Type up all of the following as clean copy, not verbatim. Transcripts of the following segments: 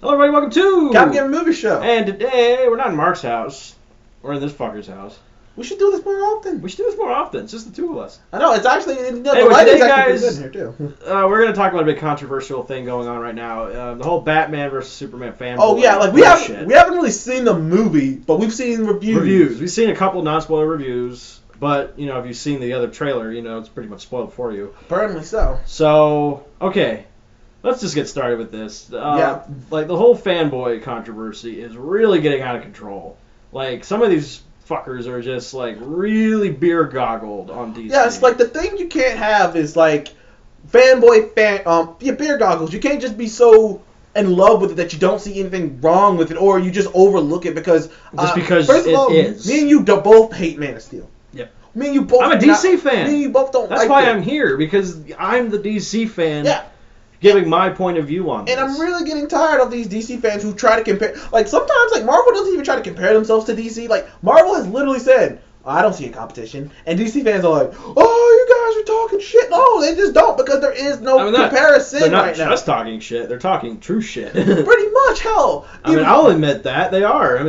Hello, everybody. Welcome to Cap Game Movie Show. And today we're not in Mark's house. We're in this fucker's house. We should do this more often. We should do this more often. It's just the two of us. I know it's actually the Anyway, lighting's today, actually guys, pretty good in here too. We're gonna talk about a big controversial thing going on right now. The whole Batman versus Superman fanboy. Oh yeah, like we haven't really seen the movie, but we've seen reviews. We've seen a couple non-spoiler reviews, but you know if you've seen the other trailer, you know it's pretty much spoiled for you. Apparently so. So okay. Let's just get started with this. Like, the whole fanboy controversy is really getting out of control. Like, some of these fuckers are just, like, really beer-goggled on DC. Yeah, it's like the thing you can't have is, like, beer goggles. You can't just be so in love with it that you don't see anything wrong with it, or you just overlook it because... because first of all, me and you both hate Man of Steel. Yeah. Me and you both... I'm a DC fan. Me and you both don't That's like why it. I'm here, because I'm the DC fan. Yeah. Giving my point of view on this. And I'm really getting tired of these DC fans who try to compare. Like, sometimes, like, Marvel doesn't even try to compare themselves to DC. Like, Marvel has literally said, I don't see a competition. And DC fans are like, oh, you guys are talking shit. No, they just don't, because there is no comparison right now. They're not just talking shit. They're talking true shit. Pretty much, hell. I'll admit that. They are.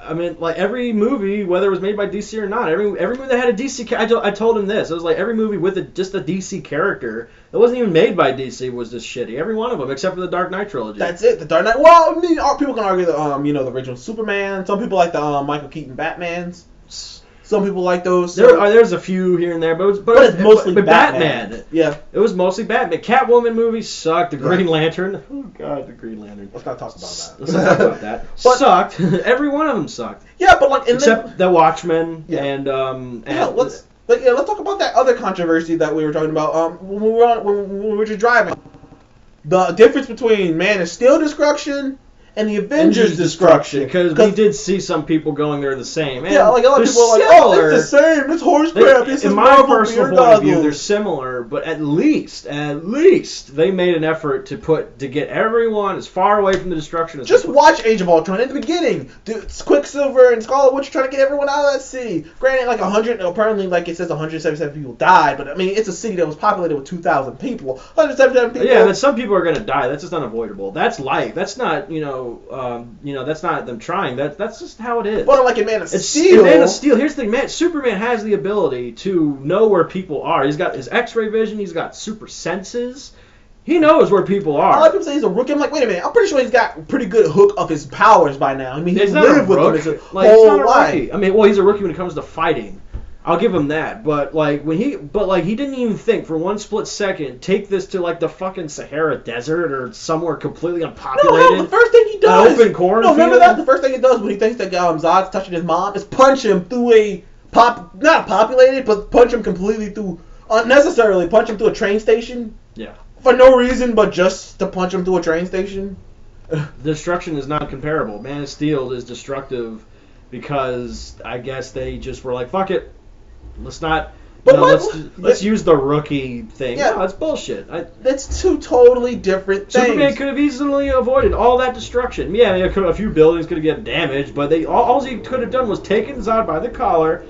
Like every movie, whether it was made by DC or not, every movie that had a DC I told him this. It was like every movie with just a DC character that wasn't even made by DC was just shitty. Every one of them, except for the Dark Knight trilogy. That's it. The Dark Knight. Well, I mean, people can argue the the original Superman. Some people like the Michael Keaton Batmans. Some people like those. There's a few here and there, but it's mostly Batman. Yeah. It was mostly Batman. Catwoman movie sucked. The Green Lantern. Oh, God, the Green Lantern. Let's not talk about that. Let's not talk about that. Sucked. Every one of them sucked. Yeah, but like... Except The Watchmen and... let's talk about that other controversy that we were talking about when we were just driving. The difference between Man of Steel destruction and the Avengers destruction. Because we did see some people going there the same. And yeah, like a lot of people are like, oh, it's the same. It's horse crap. In my personal point of view, they're similar, but at least they made an effort to get everyone as far away from the destruction as just watch Age of Ultron. At the beginning, Quicksilver and Scarlet Witch trying to get everyone out of that city. Granted, like 100, apparently, like it says 177 people died, but I mean, it's a city that was populated with 2,000 people. 177 people. Yeah, but some people are going to die. That's just unavoidable. That's life. That's not, that's not them trying. That's just how it is. But like in Man of Steel. In Man of Steel, here's the thing, man. Superman has the ability to know where people are. He's got his X-ray vision. He's got super senses. He knows where people are. A lot of people say he's a rookie. I'm like, wait a minute. I'm pretty sure he's got a pretty good hook of his powers by now. I mean, he's lived with them his whole life. I mean, well, he's a rookie when it comes to fighting. I'll give him that, but he didn't even think for one split second take this to like the fucking Sahara Desert or somewhere completely unpopulated. No, the first thing he does, an open cornfield. No, remember that the first thing he does when he thinks that Zod's touching his mom is punch him through not populated, but punch him completely through unnecessarily punch him through a train station. Yeah. For no reason, but just to punch him through a train station. Destruction is not comparable. Man of Steel is destructive because I guess they just were like, fuck it. Let's not. Let's use the rookie thing. Yeah, no, that's bullshit. That's two totally different things. Superman could have easily avoided all that destruction. Yeah, a few buildings could have gotten damaged, but all he could have done was taken Zod by the collar,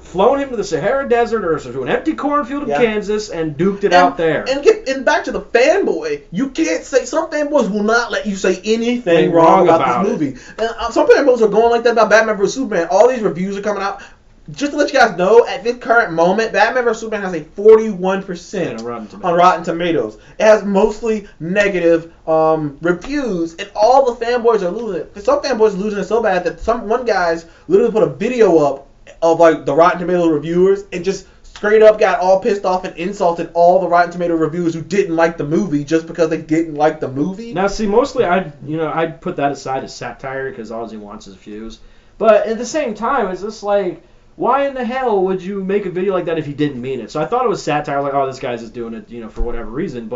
flown him to the Sahara Desert or to an empty cornfield of Kansas, and duked it out there. And back to the fanboy, you can't say some fanboys will not let you say anything wrong about this movie. And some fanboys are going like that about Batman vs Superman. All these reviews are coming out. Just to let you guys know, at this current moment, Batman vs Superman has a 41% on Rotten Tomatoes. It has mostly negative reviews, and all the fanboys are losing it. Some fanboys are losing it so bad that one guy's literally put a video up of like the Rotten Tomatoes reviewers and just straight up got all pissed off and insulted all the Rotten Tomato reviewers who didn't like the movie just because they didn't like the movie. Now, see, mostly I'd put that aside as satire because all he wants is views. But at the same time, it's just like, why in the hell would you make a video like that if you didn't mean it? So I thought it was satire, like, oh, this guy's just doing it, for whatever reason.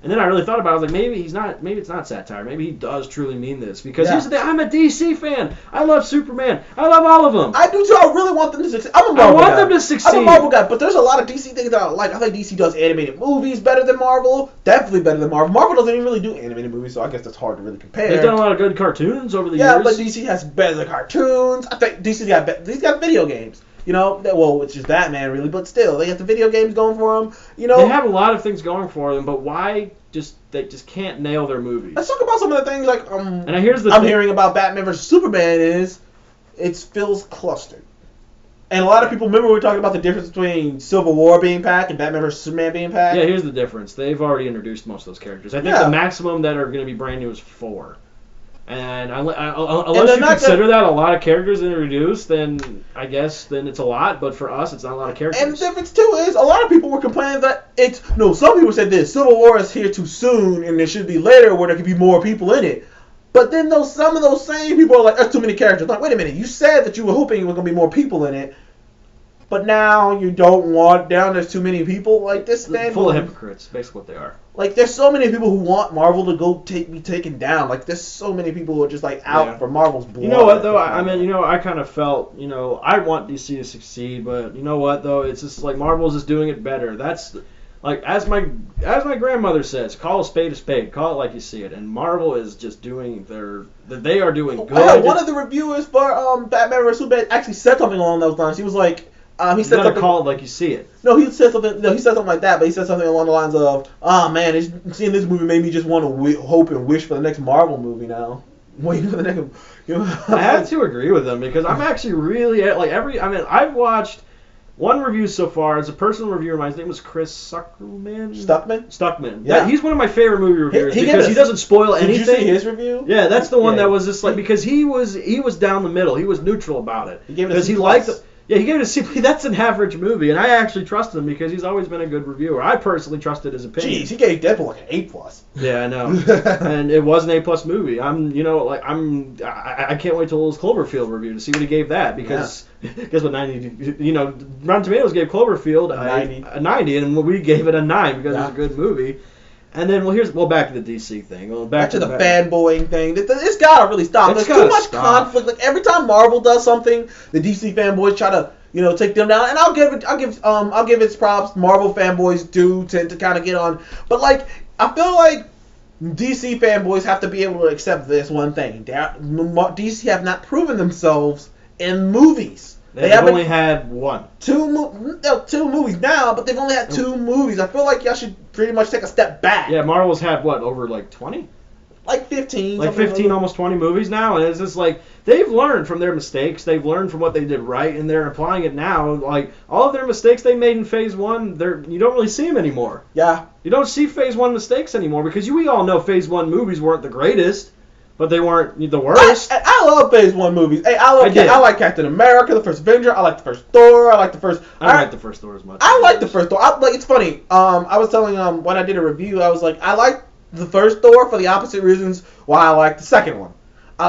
And then I really thought about it. I was like, maybe it's not satire. Maybe he does truly mean this. Because here's the thing, I'm a DC fan. I love Superman. I love all of them. I do too. I really want them to succeed. I'm a Marvel guy. I want them to succeed. I'm a Marvel guy, but there's a lot of DC things that I like. I think DC does animated movies better than Marvel. Definitely better than Marvel. Marvel doesn't even really do animated movies, so I guess that's hard to really compare. They've done a lot of good cartoons over the years. Yeah, but DC has better cartoons. I think DC's got video games. It's just Batman really, but still, they got the video games going for them. They have a lot of things going for them, but why they just can't nail their movies. Let's talk about some of the things like And here's the I'm hearing about Batman vs Superman is it feels clustered. And a lot of people remember we were talking about the difference between Civil War being packed and Batman vs Superman being packed. Yeah, here's the difference. They've already introduced most of those characters. I think the maximum that are going to be brand new is 4. And unless you consider that a lot of characters introduced, then I guess then it's a lot. But for us, it's not a lot of characters. And the difference too is a lot of people were complaining that some people said this Civil War is here too soon and there should be later where there could be more people in it. But then some of those same people are like, there's too many characters. Like, wait a minute, you said that you were hoping there were going to be more people in it, but now you don't want there's too many people. Like this man, full of hypocrites, basically what they are. Like there's so many people who want Marvel to be taken down. Like there's so many people who are just like out for Marvel's blood. You know what though? I mean, I kind of felt, I want DC to succeed, but you know what though? It's just like Marvel's just doing it better. That's like as my grandmother says, call a spade, call it like you see it. And Marvel is just doing they are doing good. One of the reviewers for Batman vs Superman actually said something along those lines. He was like. He said something. Call it like you see it. No, he said something. No, he said something like that. But he said something along the lines of, "Oh man, seeing this movie made me just want to hope and wish for the next Marvel movie now." Waiting for the next. I have to agree with him because I'm actually really I've watched one review so far. It's a personal reviewer of mine. His name was Chris Stuckman. Yeah, he's one of my favorite movie reviewers because he doesn't spoil anything. Did you see his review? Yeah, that's the one that was just like because he was down the middle. He was neutral about it because he liked. Yeah, he gave it a C. That's an average movie, and I actually trust him because he's always been a good reviewer. I personally trusted his opinion. Jeez, he gave Deadpool like an A+. Yeah, I know, and it was an A+ movie. I can't wait till his Cloverfield review to see what he gave that because guess what 90? Rotten Tomatoes gave Cloverfield a 90, and we gave it a 9 because it was a good movie. And then, back to the DC thing. Back to the fanboying thing. It's gotta really stop. There's too much conflict. Like every time Marvel does something, the DC fanboys try to, take them down. And I'll give its props. Marvel fanboys do tend to kind of get on, but like I feel like DC fanboys have to be able to accept this one thing: DC have not proven themselves in movies. They've only had two movies now, but they've only had 2 movies. I feel like y'all should pretty much take a step back. Yeah, Marvel's had over like 20? Like 15. Like 15, almost 20 movies now, and it's just like they've learned from their mistakes. They've learned from what they did right, and they're applying it now. Like all of their mistakes they made in Phase 1, you don't really see them anymore. Yeah. You don't see Phase 1 mistakes anymore because we all know Phase 1 movies weren't the greatest. But they weren't the worst. I love Phase 1 movies. Hey, I like Captain America, the first Avenger. I like the first Thor. I like the first. I don't like the first Thor as much. I like the first Thor. It's funny. I was telling when I did a review, I was like, I like the first Thor for the opposite reasons why I like the second one.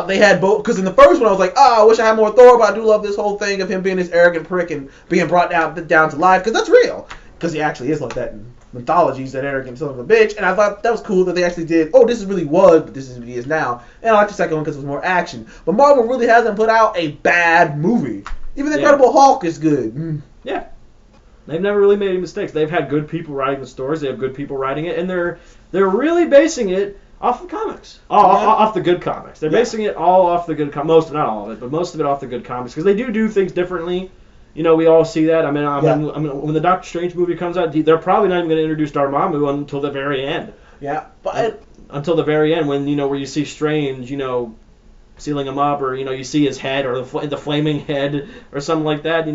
They had both because in the first one I was like, I wish I had more Thor, but I do love this whole thing of him being this arrogant prick and being brought down to life because that's real. Because he actually is like that in mythologies, that arrogant son of a bitch. And I thought that was cool that they actually did, this is really was, but this is what he is now. And I like the second one because it was more action. But Marvel really hasn't put out a bad movie. Even the Incredible Hulk is good. Yeah. They've never really made any mistakes. They've had good people writing the stories. They have good people writing it. And they're really basing it off the comics. Off the good comics. They're basing it all off the good comics. Not all of it, but most of it off the good comics. Because they do things differently. We all see that. I mean, when the Doctor Strange movie comes out, they're probably not even going to introduce Dormammu until the very end. Yeah, but until the very end, when where you see Strange, sealing him up, or you see his head, or the flaming head, or something like that.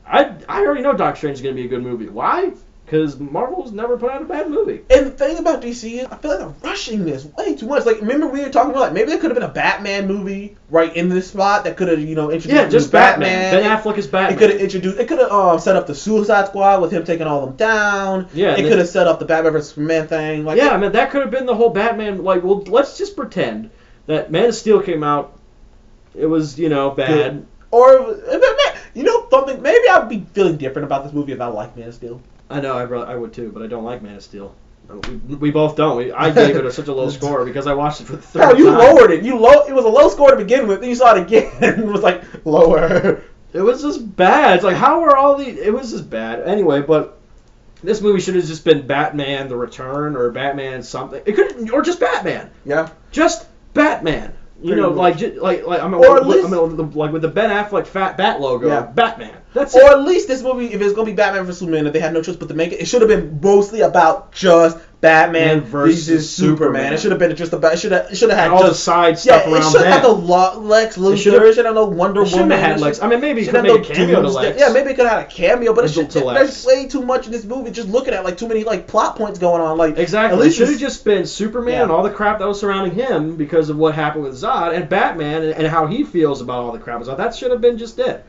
I already know Doctor Strange is going to be a good movie. Why? Because Marvel's never put out a bad movie. And the thing about DC is, I feel like they're rushing this way too much. Like, remember we were talking about, maybe there could have been a Batman movie right in this spot that could have, introduced just Batman. Ben Affleck is Batman. It could have set up the Suicide Squad with him taking all them down. Yeah. It could have set up the Batman vs Superman thing. That could have been the whole Batman. Let's just pretend that Man of Steel came out. It was, bad. Good. Or, something. Maybe I'd be feeling different about this movie if I liked Man of Steel. I know, I would too, but I don't like Man of Steel. We both don't. I gave it such a low score because I watched it for the third time. You lowered it. It was a low score to begin with, then you saw it again, and it was like, lower. It was just bad. It's like, how are all these... It was just bad. Anyway, but this movie should have just been Batman The Return, or Batman something. It could, or just Batman. Yeah. Just Batman. With the Ben Affleck fat bat logo, Batman. That's it. Or at least this movie, if it's going to be Batman vs Superman, if they had no choice but to make it, it should have been mostly about just Batman versus Superman. It should have been just about. It should have had all the side stuff around it should have had Lex Luthor. It should have no Wonder Woman. It shouldn't have had Lex. I mean, maybe it could make a cameo to Lex. Yeah, maybe it could have had a cameo, but there's way too much in this movie. Just looking at too many plot points going on. Exactly. It should have just been Superman and all the crap that was surrounding him because of what happened with Zod, and Batman and how he feels about all the crap with Zod. That should have been just it.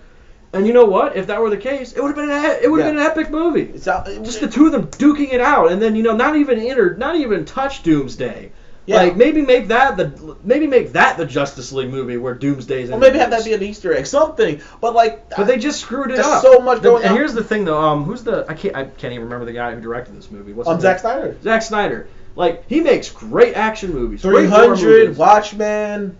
And you know what? If that were the case, it would have been an epic movie. Just the two of them duking it out, and then not even touch Doomsday. Yeah. Maybe make that the Justice League movie where Doomsday's. Or maybe have that be an Easter egg, something. But they just screwed it There's up. so much going on. And here's the thing, though. I can't even remember the guy who directed this movie. What's his name? Zack Snyder. Zack Snyder. He makes great action movies. 300, Watchmen.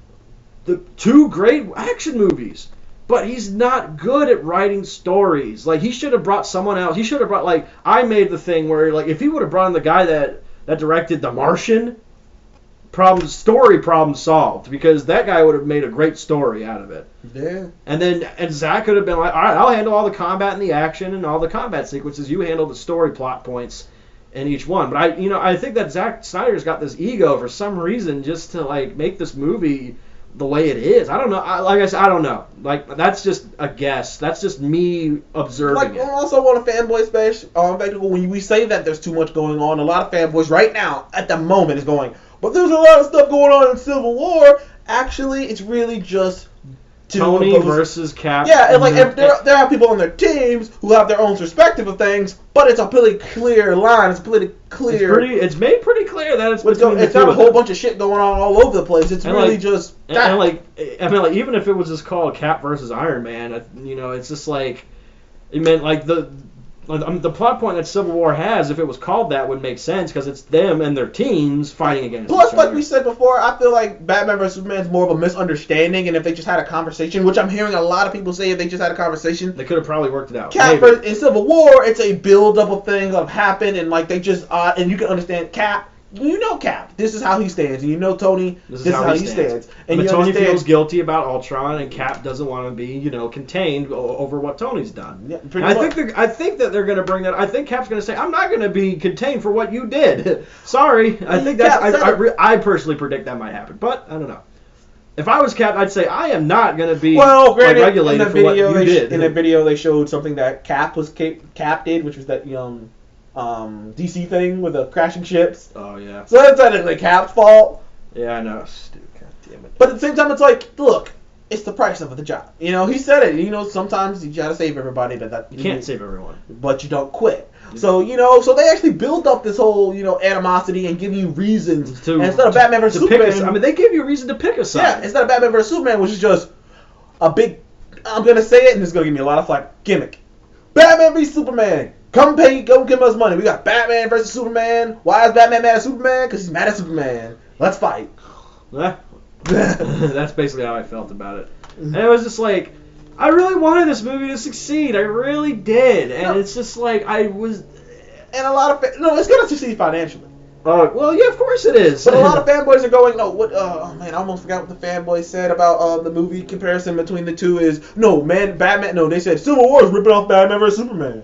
The two great action movies. But he's not good at writing stories. He should have brought someone else. He should have brought, I made the thing where, if he would have brought in the guy that directed The Martian, story problem solved. Because that guy would have made a great story out of it. Yeah. And Zach could have been like, all right, I'll handle all the combat and the action and all the combat sequences. You handle the story plot points in each one. But I think that Zack Snyder's got this ego for some reason just to, make this movie the way it is. I don't know. Like I said, I don't know. That's just a guess. That's just me observing it. Also on a fanboy spectacle, when we say that there's too much going on, a lot of fanboys right now, at the moment, is going, but there's a lot of stuff going on in Civil War. Actually, it's really just Tony versus Cap. Yeah, and there are people on their teams who have their own perspective of things, but it's a pretty clear line. It's pretty clear. It's made pretty clear that it's not a whole bunch of shit going on all over the place. It's really just that. And even if it was just called Cap versus Iron Man, it's just it meant the plot point that Civil War has, if it was called that, would make sense because it's them and their teams fighting against each other. Plus, we said before, I feel like Batman vs Superman is more of a misunderstanding, and if they just had a conversation, which I'm hearing a lot of people say, if they just had a conversation, they could have probably worked it out. In Civil War, it's a build-up of things that have happened, and they just and you can understand Cap. Cap. This is how he stands. And Tony. This is how he stands. And Tony feels guilty about Ultron, and Cap doesn't want to be, contained over what Tony's done. Yeah, I think that they're going to bring that. I think Cap's going to say, "I'm not going to be contained for what you did." Sorry. I think I personally predict that might happen, but I don't know. If I was Cap, I'd say I am not going to be regulated for what you did. In the video, they showed something that Cap did, which was that DC thing with the crashing ships. Oh, yeah. So that's technically Cap's fault. Yeah, I know. Stupid. God damn it. But at the same time, it's look, it's the price of the job. He said it. Sometimes you gotta save everybody, but you can't save everyone. But you don't quit. So, so they actually build up this whole, animosity and give you reasons. Instead of Batman vs. Superman. They give you a reason to pick a side. Yeah, instead of Batman vs. Superman, which is just a big, I'm gonna say it, and it's gonna give me a lot of flack, gimmick. Batman vs. Superman. Come give us money. We got Batman versus Superman. Why is Batman mad at Superman? Because he's mad at Superman. Let's fight. That's basically how I felt about it. And it was just I really wanted this movie to succeed. I really did. And it's just I was... And a lot of... it's going to succeed financially. Well, yeah, of course it is. But a lot of fanboys are going, I almost forgot what the fanboys said about the movie comparison between the two is, they said Civil War is ripping off Batman vs. Superman.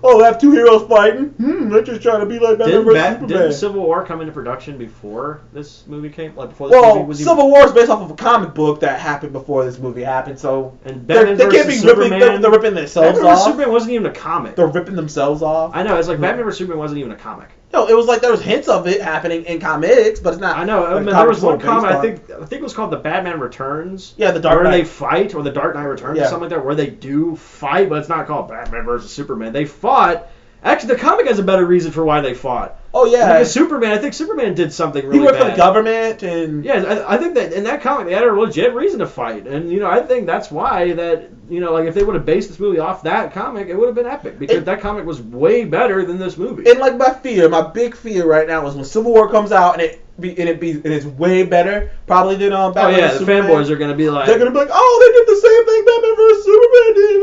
Oh, they have two heroes fighting? They're just trying to be like Batman vs. Superman. Didn't Civil War come into production before this movie came? Civil War is based off of a comic book that happened before this movie happened, so... And Batman vs. Superman... They're ripping themselves off. Batman vs. Superman wasn't even a comic. They're ripping themselves off. I know, it's Batman vs. Superman wasn't even a comic. No, it was there was hints of it happening in comics, but it's not... I know, there was one comic, I think it was called The Batman Returns. Yeah, The Dark Knight. Where they fight, or The Dark Knight Returns, or something like that, where they do fight, but it's not called Batman vs. Superman. They fought... Actually, the comic has a better reason for why they fought. Oh, yeah. Because I think Superman did something really bad. He worked for the government and... Yeah, I think that in that comic they had a legit reason to fight. And, I think that's why that, if they would have based this movie off that comic, it would have been epic. Because that comic was way better than this movie. And, my big fear right now is when Civil War comes out and it's way better, probably than Batman. Oh, yeah, the fanboys are going to be like... They're going to be like, they did the same thing Batman vs. Superman did.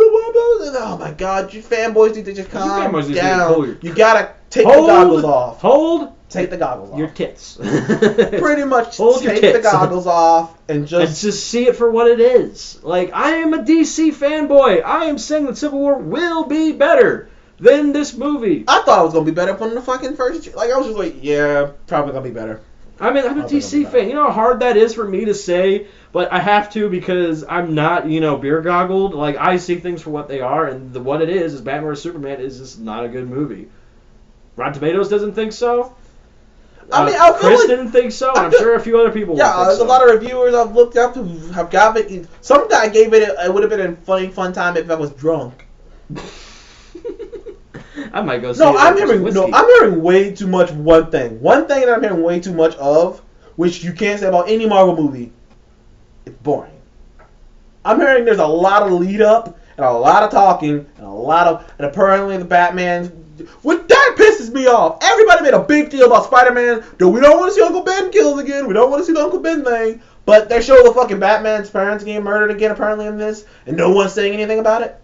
Oh, my God, you fanboys need to just calm down. You got to take the goggles off. Take the goggles off. Your tits. Pretty much take the goggles off and just see it for what it is. I am a DC fanboy. I am saying that Civil War will be better. than this movie. I thought it was gonna be better from the fucking first. Like I was just like, yeah, probably gonna be better. I mean, I'm a DC fan. You know how hard that is for me to say, but I have to because I'm not, beer goggled. Like, I see things for what they are, and what it is Batman vs Superman is just not a good movie. Rotten Tomatoes doesn't think so. I mean, I feel Chris like, didn't think so, and I'm sure a few other people. Yeah, there's a lot of reviewers I've looked up who have got it. Some guy gave it. It would have been a fun time if I was drunk. I might go see No, it. I'm hearing way too much. One thing that I'm hearing way too much of, which you can't say about any Marvel movie. It's boring. I'm hearing there's a lot of lead up and a lot of talking and apparently the Batman. What that pisses me off. Everybody made a big deal about Spider-Man. Dude, we don't want to see Uncle Ben killed again. We don't want to see the Uncle Ben thing. But they show the fucking Batman's parents getting murdered again apparently in this, and no one's saying anything about it.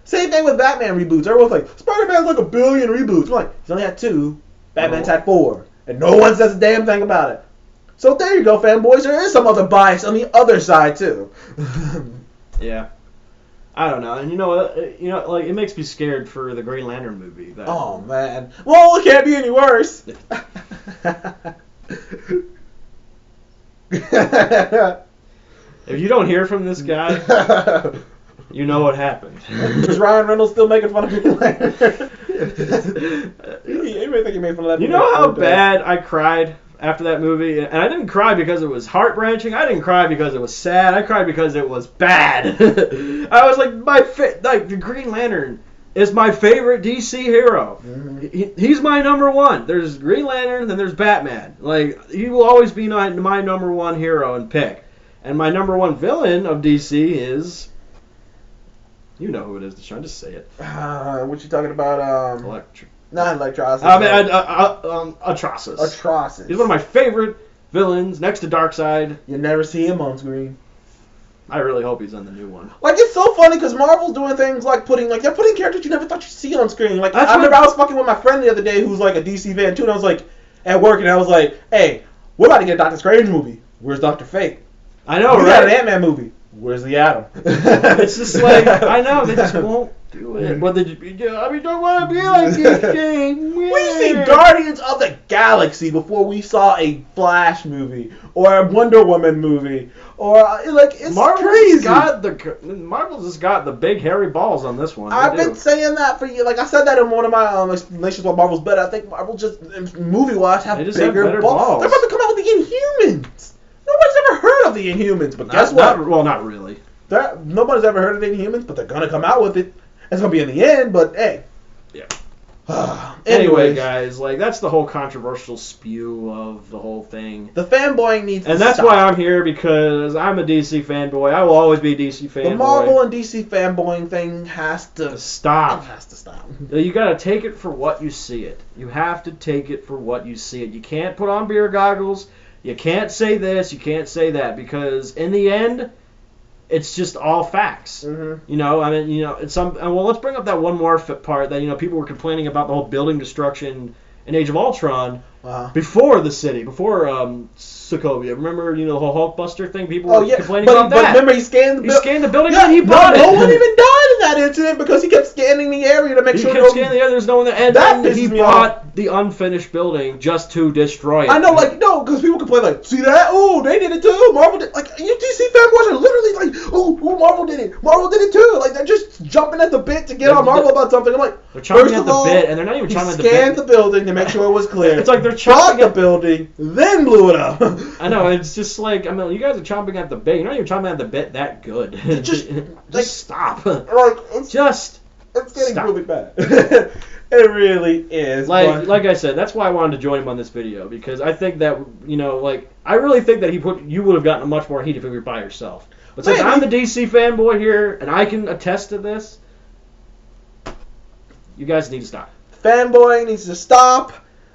Same thing with Batman reboots. Everyone's like, Spider-Man's like 1 billion reboots. I'm like, he's only had 2. Batman's had 4. And no one says a damn thing about it. So there you go, fanboys. There is some other bias on the other side, too. Yeah. I don't know. And you know what? Like, it makes me scared for the Green Lantern movie. Oh, man. Well, it can't be any worse. If you don't hear from this guy, you know what happened. Is Ryan Reynolds still making fun of Green Lantern? You may think he made fun of that. You know how bad I cried after that movie? And I didn't cry because it was heart-wrenching. I didn't cry because it was sad. I cried because it was bad. I was like, the Green Lantern is my favorite DC hero. Mm-hmm. He's my number one. There's Green Lantern, then there's Batman. Like, he will always be my number one hero and pick. And my number one villain of DC is... You know who it is, Deshaun. Just say it. What you talking about? Not Electrosis. Atrocious. Atrocious. He's one of my favorite villains, next to Darkseid. You never see him on screen. I really hope he's on the new one. Like, it's so funny because Marvel's doing things like they're putting characters you never thought you'd see on screen. Like, I remember I was fucking with my friend the other day who's like a DC fan too, and I was like, at work, and I was like, hey, we're about to get a Doctor Strange movie. Where's Dr. Fate? I know, we right? got an Ant-Man movie. Where's the Atom? It's just like, I know, they just won't do it. What did you do? I mean, don't want to be like this game. We see Guardians of the Galaxy before we saw a Flash movie or a Wonder Woman movie or it's crazy. Marvel's just got the big hairy balls on this one. I've been saying that for you. Like I said that in one of my explanations why Marvel's better. I think Marvel just movie-wise have bigger balls. They're about to come out with the Inhumans. Nobody's ever heard of the Inhumans, but guess what? Not really. Nobody's ever heard of the Inhumans, but they're gonna come out with it. It's gonna be in the end, but hey. Yeah. Anyway, guys, like that's the whole controversial spew of the whole thing. The fanboying needs to stop. And that's why I'm here, because I'm a DC fanboy. I will always be a DC fanboy. The Marvel and DC fanboying thing has to stop. It has to stop. You gotta take it for what you see it. You have to take it for what you see it. You can't put on beer goggles. You can't say this, you can't say that, because in the end, it's just all facts. Mm-hmm. Well, let's bring up that one more part that, people were complaining about the whole building destruction in Age of Ultron before the city, before Sokovia. Remember, the whole Hulkbuster thing? People were complaining about that. But remember, he scanned the building and he bought it. No one even died in that incident because he kept scanning the area to make sure. He kept scanning the area. There's no one there. And then he bought the unfinished building just to destroy it. I know, because people complain see that? Oh, they did it too. Marvel did. You DC fanboys are literally oh, Marvel did it. Marvel did it too. Like, they're just jumping at the bit to get on Marvel about something. I'm like, they're chomping at the bit, and they're not even chomping at the bit. He scanned the building to make sure it was clear. It's like they're chomping at the building, then blew it up. I know, it's just like, you guys are chomping at the bit. You're not even chomping at the bit that good. Just stop. It's getting really bad. It really is. Like I said, that's why I wanted to join him on this video, because I think that, I really think that you would have gotten much more heat if you were by yourself. But since I'm the DC fanboy here, and I can attest to this, you guys need to stop. Fanboying needs to stop.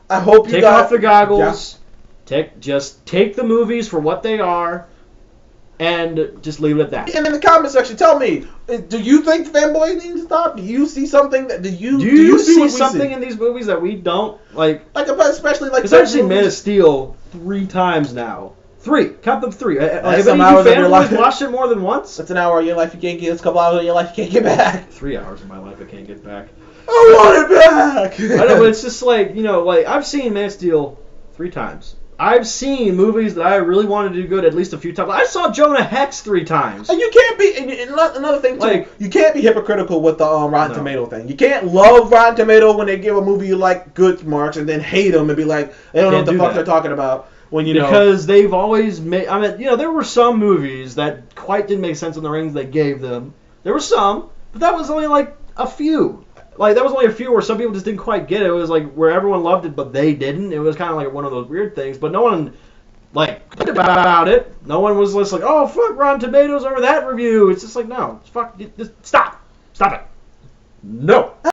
I hope you take off the goggles. Yeah. Just take the movies for what they are, and just leave it at that. And in the comment section, tell me, do you think fanboying needs to stop? Do you see something that do you see something in these movies that we don't like? Especially because I've seen Man of Steel 3 times now. 3, count them 3. That's some hours of your life. Watched it more than once. That's an hour of your life you can't get. It's a couple hours of your life you can't get back. 3 hours of my life I can't get back. I want it back. I know, but it's just like, like I've seen Man of Steel 3 times. I've seen movies that I really wanted to do good at least a few times. I saw Jonah Hex 3 times. And you can't be, and another thing too, Like, you can't be hypocritical with the Rotten Tomato thing. You can't love Rotten Tomato when they give a movie you like good marks and then hate them and be like, they don't know what the fuck they're talking about. When because they've always made, there were some movies that quite didn't make sense in the ratings they gave them. There were some, but that was only like a few. Like, that was only a few where some people just didn't quite get it. It was like where everyone loved it, but they didn't. It was kind of like one of those weird things. But no one, complained about it. No one was just like, oh, fuck Rotten Tomatoes over that review. It's just like, no, fuck, just stop. Stop it. No.